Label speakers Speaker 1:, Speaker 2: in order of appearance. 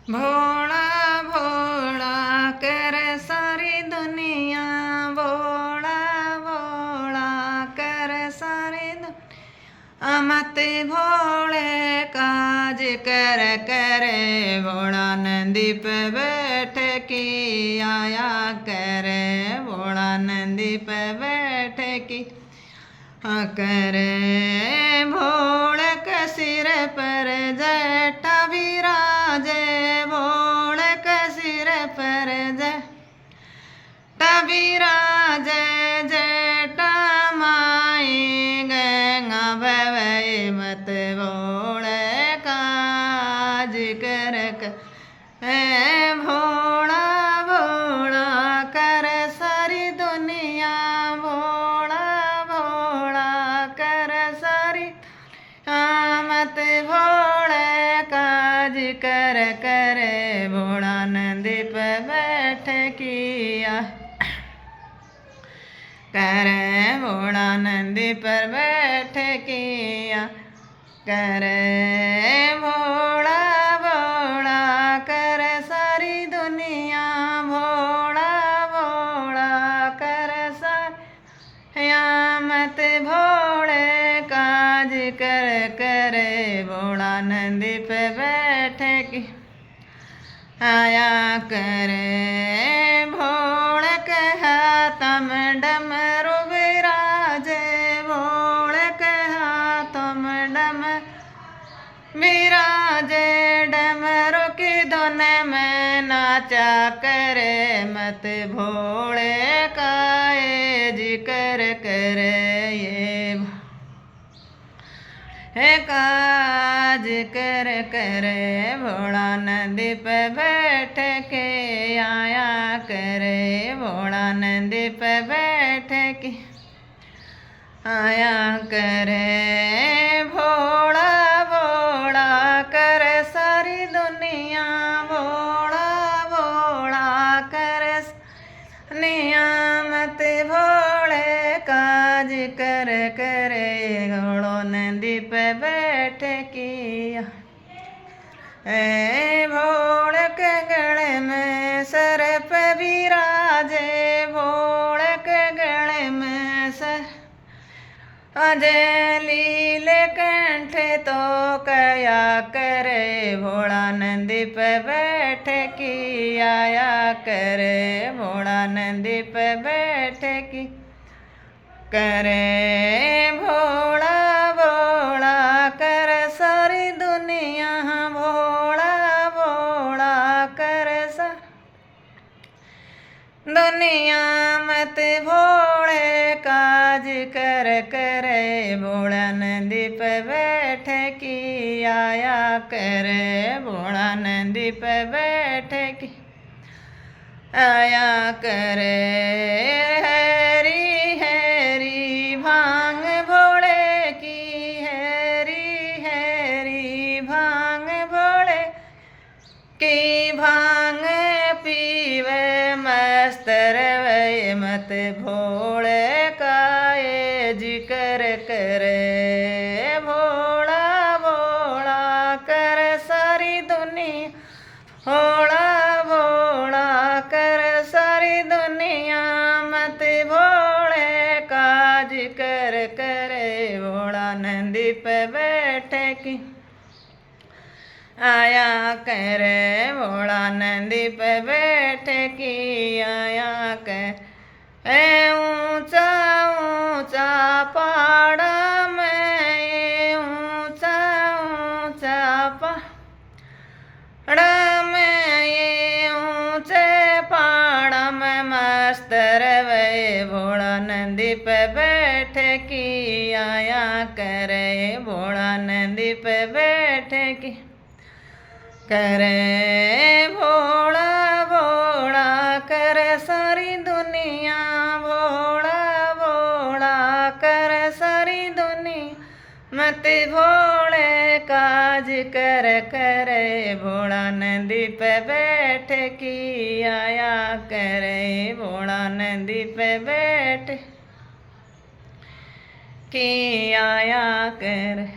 Speaker 1: भोला भोला कर सारी दुनिया, भोला भोला कर सारी दुनिया। मत भोले काज कर करे, भोला नंदी पे बैठ की आया करे, भोला नंदी पे बैठ की करे। भोल के सिर पर जटा विराजे, भोल के सिर पर जटा विराजे। जटा माई गंगा भवई, मत भोले काज कर भोला भोला कर सारी दुनिया, भोला भोला कर सारी। मत भोले काज कर करे, भोला नंदी पे बैठ किया करे, भोला नंदी पर बैठ किया करे। भोला भोला कर सारी दुनिया, भोला भोला कर सारी। मत भोले काज कर करे, भोला नंदी पे बैठ की आया करे। भोल के हाथों में डमरू विराजे, भोल के हाथों में डमरू विराजे। डमरू की धुन में नाचा करे, मत भोले काए जिक्र करे। ये काज कर करे, भोला नंदी पे बैठ के आया करे, भोला नंदी पे बैठ के आया करे। भोला भोला कर सारी दुनिया, भोला भोला कर नियामत। भोले काज कर करे, घोड़ो नंदी पे बैठ किया। भोल के गले में सर्प विराजे, भोल के गले में सर अजय लीले कंठ तो कया करे, भोला नंदी पे बैठ की आया करे, भोला नंदी पे बैठ की करे। भोला भोला कर सारी दुनिया, भोला भोला कर दुनिया। मत भोले काज कर करे, भोला नंदी पे बैठ की आया करे, भोला नंदी पे बैठ की आया करे। हरी हरी भांग भोले की, हरी हरी भांग भोले की। भांग पीवे मस्त रवे, मत भोले काए जिक्र करे। भोला भोला कर सारी दुनिया, भोला भोला कर सारी दुनिया। मत भोले काज कर करे, भोला नंदी पे बैठ की आया करे, भोला नंदी पे बैठ की आया कर। ऊंचा ऊंचा पहाड़ में, ऊंचा ऊंचा पहाड़ में, ये ऊंचे पहाड़ में मस्त रवे, भोला नंदी पे बैठ की आया करे, भोला नंदी पे बैठ की करे। भोला भोला कर सारी दुनिया, भोला भोला कर सारी दुनिया। मत भोले काज कर करे, भोला नंदी पे बैठ की आया करे, भोला नंदी पे बैठ की आया कर।